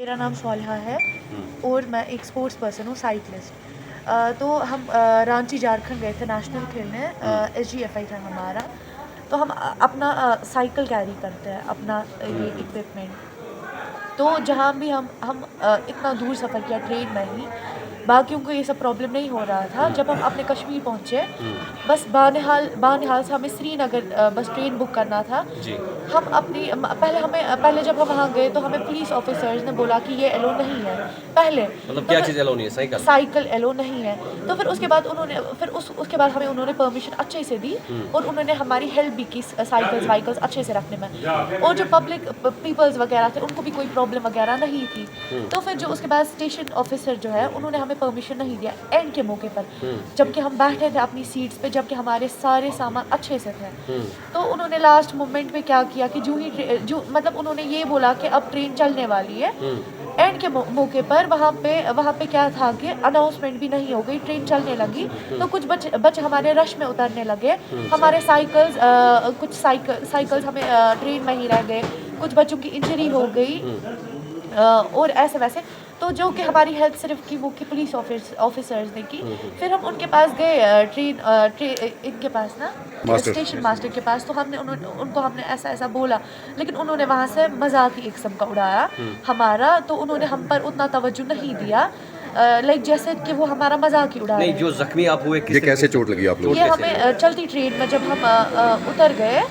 मेरा नाम सोलहा है और मैं एक स्पोर्ट्स पर्सन हूँ, साइकिलिस्ट। तो हम रांची झारखंड गए थे नेशनल खेलने। SGFI था हमारा। तो हम अपना साइकिल कैरी करते हैं, अपना ये इक्विपमेंट। तो जहाँ भी हम इतना दूर सफ़र किया ट्रेन में ही, बाकियों को ये सब प्रॉब्लम नहीं हो रहा था। जब हम अपने कश्मीर पहुँचे, बस बानिहाल से हमें श्रीनगर बस ट्रेन बुक करना था। जी। हम अपनी पहले जब हम वहाँ गए तो हमें पुलिस ऑफिसर्स ने बोला कि ये एलो नहीं है पहले। मतलब तो क्या फिर चीज़ अलाउ नहीं है? साइकिल? साइकिल एलो नहीं है। तो फिर उसके बाद उसके बाद हमें उन्होंने परमिशन अच्छे से दी और उन्होंने हमारी हेल्प भी की साइकिल्स अच्छे से रखने में। और जो पब्लिक पीपल्स वगैरह थे उनको भी कोई प्रॉब्लम वगैरह नहीं थी। तो फिर जो उसके बाद स्टेशन ऑफिसर जो है उन्होंने हमें परमिशन नहीं दिया एंड के मौके पर, जबकि हम बैठे थे अपनी सीट्स पे, जबकि हमारे सारे सामान अच्छे से थे। तो उन्होंने लास्ट मोमेंट पे क्या किया कि मतलब उन्होंने ये बोला कि अब ट्रेन चलने वाली है। एंड के मौके पर वहाँ पे क्या था कि अनाउंसमेंट भी नहीं हो गई, ट्रेन चलने लगी। तो कुछ बच्चे हमारे रश में उतरने लगे। हमारे कुछ साइकिल्स हमें ट्रेन में ही रह गए। कुछ बच्चों की इंजरी हो गई और ऐसे वैसे। तो जो कि हमारी हेल्प सिर्फ की वो की पुलिस ऑफिसर्स ने की। फिर हम उनके पास गए, इनके पास ना स्टेशन मास्टर के पास। तो उनको हमने ऐसा बोला, लेकिन उन्होंने वहाँ से मजाक ही एक किस्म का उड़ाया हमारा। तो उन्होंने हम पर उतना तवज्जो नहीं दिया, लाइक जैसे कि वो हमारा मजाक ही उड़ा नहीं, रहे जो थे। जख्मी आप हुए ये कैसे चोट लगी आप लोगों ये को? हमें चलती ट्रेन में जब हम उतर गए,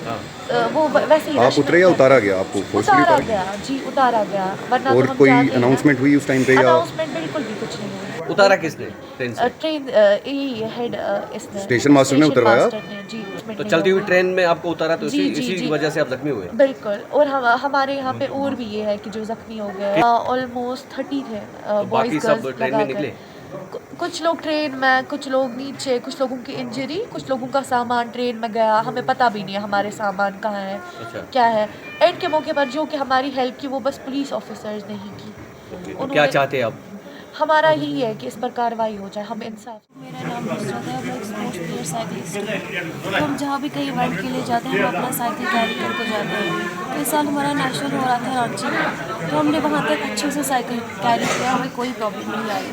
वो वैसे ही आप रश में उतरे या उतारा गया आपको? फोर्सफुली उतारा उतारा गया? गया जी, उतारा गया, वरना और तो हम कोई जाते ही ना। अनाउंसमेंट हुई उस टाइम पे या? अनाउंसमेंट बिल्कुल भी कुछ नहीं हुआ। उतारा किसने ट्रेन से? ट्रेन यही हेड इसने स्टेशन मास्टर ने उतरवाया? मास्टर ने जी। तो चलती हुई ट्रेन में आपको उतारा, तो जी, इसी जी। वजह से आप जख्मी हुए? बिल्कुल। और हमारे यहाँ पे और भी ये है कि जो जख्मी हो गए ऑलमोस्ट 30 थे, तो बाकी सब ट्रेन में निकले? कुछ लोग ट्रेन में, कुछ लोग नीचे, कुछ लोगों की इंजरी, कुछ लोगों का सामान ट्रेन में गया। हमें पता भी नहीं है हमारे सामान कहाँ है, अच्छा। क्या है। एंड के मौके पर जो कि हमारी हेल्प की वो बस पुलिस ऑफिसर्स ने ही की। तो क्या चाहते हैं आप? हमारा यही है कि इस पर कार्रवाई हो जाए, हम इंसाफ। मेरा नाम नुसरत है, मैं एक स्पोर्ट्स प्लेयर साइकिलिस्ट हूँ। तो हम जहाँ भी कहीं इवेंट के लिए जाते हैं हम अपना साइकिल कैरी करके जाते हैं। तो इस साल हमारा नेशनल हो रहा था रांची में, तो हमने वहाँ तक अच्छे से साइकिल कैरी किया, हमें कोई प्रॉब्लम नहीं आई।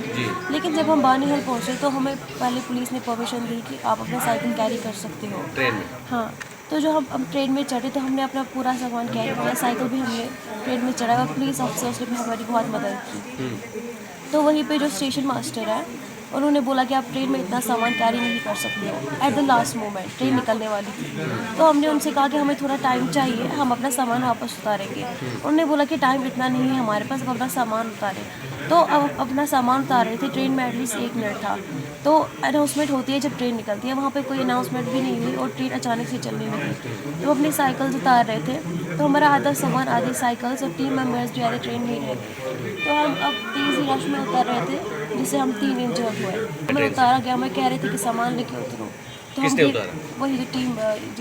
लेकिन जब हम बानीहाल पहुँचे तो हमें पहले पुलिस ने परमिशन दी कि आप अपना साइकिल कैरी कर सकते हो ट्रेन में? हाँ। तो जो हम ट्रेन में चढ़े तो हमने अपना पूरा सामान कैरी किया, साइकिल भी हमने ट्रेन में चढ़ा और पुलिस ऑफिसर्स ने भी हमारी बहुत मदद की। तो वहीं पे जो स्टेशन मास्टर है उन्होंने बोला कि आप ट्रेन में इतना सामान कैरी नहीं कर सकते हो। At the last moment train निकलने वाली थी, तो हमने उनसे कहा कि हमें थोड़ा टाइम चाहिए, हम अपना सामान वापस उतारेंगे। उन्होंने बोला कि टाइम इतना नहीं है हमारे पास, अब अपना सामान उतारें। तो अब अपना सामान उतार रहे थे, ट्रेन में एटलीस्ट 1 मिनट था। तो अनाउंसमेंट होती है जब ट्रेन निकलती है, वहाँ पे कोई अनाउंसमेंट भी नहीं हुई और ट्रेन अचानक से चलने लगी। जब अपनी साइकिल्स उतार रहे थे तो हमारा आधा सामान, आधी साइकिल्स और 3 मेम्बर्स जो है ट्रेन में ही रह गए। तो हम अब तेज़ी रश में उतर रहे थे, जिससे हम 3 इंजर्ड हुए। हमें उतारा गया, हमें कह रहे थे कि सामान लेके उतरो। तो किसने उतारा? वही जो टीम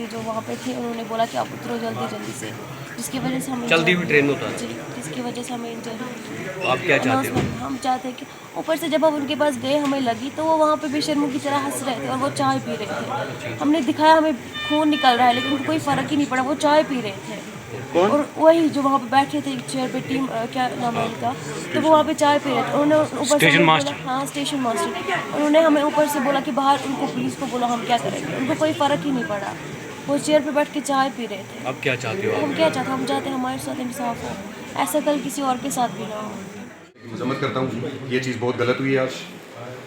जो वहाँ पे थे उन्होंने बोला कि आप उतरो जल्दी से, जिसकी वजह से हम चलती हुई ट्रेन में उतारा? जी, जिसकी वजह से हमें इंजरी। तो आप क्या चाहते हो? हम चाहते हैं कि ऊपर से जब हम उनके पास गए हमें लगी तो वो वहाँ पे बेशर्मों की तरह हंस रहे थे और वो चाय पी रहे थे। हमने दिखाया हमें खून निकल रहा है, लेकिन उनको कोई फ़र्क ही नहीं पड़ा, वो चाय पी रहे थे। और वही जो वहाँ पे बैठे थे एक चेयर पे, टीम क्या नाम है उनका, तो वो वहाँ पे चाय पी रहे थे। उन्होंने ऊपर से हाँ, स्टेशन मास्टर, उन्होंने हमें ऊपर से बोला कि बाहर उनको पुलिस को बोला, हम क्या करेंगे। उनको कोई फ़र्क ही नहीं पड़ा, वो चेयर पे बैठ के चाय पी रहे थे। अब क्या चाहते हो? हम क्या चाहते हैं, हम चाहते हैं हमारे साथ इंसाफ हो, ऐसा कल किसी और के साथ भी ना हो। मजम्मत करता हूँ, ये चीज़ बहुत गलत हुई है आज।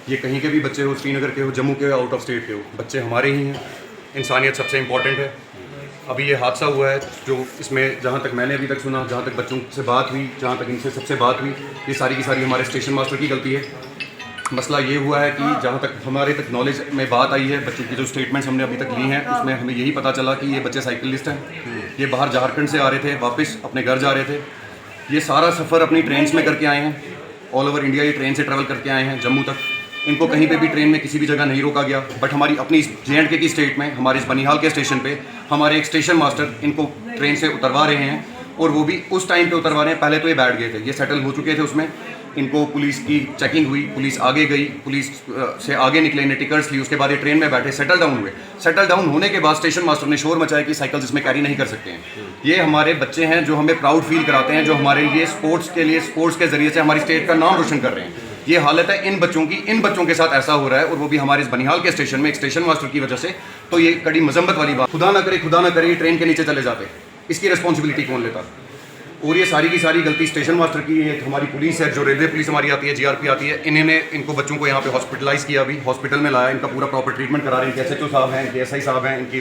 ये कहीं के भी बच्चे हो, श्रीनगर के हो, जम्मू के हो, आउट ऑफ स्टेट के हो, बच्चे हमारे ही हैं। इंसानियत सबसे इम्पॉर्टेंट है। अभी ये हादसा हुआ है जो इसमें जहाँ तक मैंने अभी तक सुना, जहाँ तक बच्चों से बात हुई, जहाँ तक इनसे सबसे बात हुई, ये सारी की सारी हमारे स्टेशन मास्टर की गलती है। मसला ये हुआ है कि जहाँ तक हमारे तक नॉलेज में बात आई है, बच्चों की जो स्टेटमेंट्स हमने अभी तक ली हैं उसमें हमें यही पता चला कि ये बच्चे साइकिलिस्ट हैं। ये बाहर झारखंड से आ रहे थे, वापस अपने घर जा रहे थे। ये सारा सफ़र अपनी ट्रेन में करके आए हैं, ऑल ओवर इंडिया ये ट्रेन से ट्रैवल करके आए हैं जम्मू तक। इनको कहीं पे भी ट्रेन में किसी भी जगह नहीं रोका गया। बट हमारी अपनी JNK की स्टेट में, हमारे इस बनिहाल के स्टेशन पे हमारे एक स्टेशन मास्टर इनको ट्रेन से उतरवा रहे हैं और वो भी उस टाइम पे उतरवा रहे हैं। पहले तो ये बैठ गए थे, ये सेटल हो चुके थे उसमें, इनको पुलिस की चेकिंग हुई, पुलिस आगे गई, पुलिस से आगे निकले, इन्हें टिकट्स ली, उसके बाद ये ट्रेन में बैठे, सेटल डाउन हुए। सेटल डाउन होने के बाद स्टेशन मास्टर ने शोर मचाया कि साइकिल्स इसमें कैरी नहीं कर सकते हैं। ये हमारे बच्चे हैं जो हमें प्राउड फील कराते हैं, जो हमारे लिए स्पोर्ट्स के ज़रिए से हमारी स्टेट का नाम रोशन कर रहे हैं। ये हालत है इन बच्चों की, इन बच्चों के साथ ऐसा हो रहा है, और वो भी हमारे इस बनिहाल के स्टेशन में एक स्टेशन मास्टर की वजह से। तो ये कड़ी मजम्मत वाली बात। खुदा ना करे ये ट्रेन के नीचे चले जाते, इसकी रिस्पॉन्सिबिलिटी कौन लेता? और ये सारी की सारी गलती स्टेशन मास्टर की है। हमारी पुलिस है, जो रेलवे पुलिस हमारी आती है, जीआरपी आती है, इन्होंने इनको बच्चों को यहाँ पे हॉस्पिटलाइज किया, अभी हॉस्पिटल में लाया, इनका पूरा प्रॉपर ट्रीटमेंट करा रहे हैं। इनके SHO साहब हैं, इनके SI साहब हैं, इनकी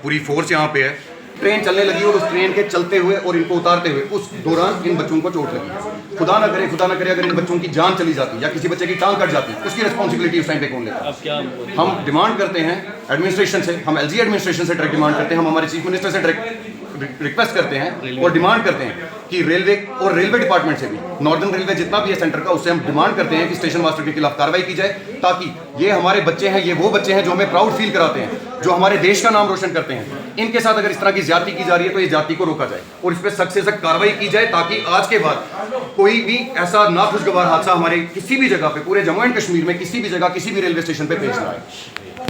पूरी फोर्स यहाँ पे है। ट्रेन चलने लगी और उस ट्रेन के चलते हुए और इनको उतारते हुए उस दौरान इन बच्चों को चोट लगी। खुदा ना करे अगर इन बच्चों की जान चली जाती या किसी बच्चे की टांग कट जाती, उसकी रिस्पॉन्सिबिलिटी उस टाइम पे कौन लेता? अब क्या हम डिमांड करते हैं एडमिनिस्ट्रेशन से, हम LG एडमिनिस्ट्रेशन से डायरेक्ट डिमांड करते हैं, हम हमारे चीफ मिनिस्टर से डायरेक्ट रिक्वेस्ट करते हैं और डिमांड करते हैं कि रेलवे और रेलवे डिपार्टमेंट से भी, नॉर्दर्न रेलवे जितना भी है सेंटर का, उससे हम डिमांड करते हैं कि स्टेशन मास्टर के खिलाफ कार्रवाई की जाए, ताकि ये हमारे बच्चे हैं, ये वो बच्चे हैं जो हमें प्राउड फील कराते हैं, जो हमारे देश का नाम रोशन करते हैं। इनके साथ अगर इस तरह की ज्यादती की जा रही है तो ये ज्यादती को रोका जाए और इस पर सख्त से सख्त कार्रवाई की जाए, ताकि आज के बाद कोई भी ऐसा नाखुशगवार हादसा हमारे किसी भी जगह पे, पूरे जम्मू एंड कश्मीर में किसी भी जगह, किसी भी रेलवे स्टेशन पे पेश ना आए।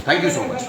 Thank you so much.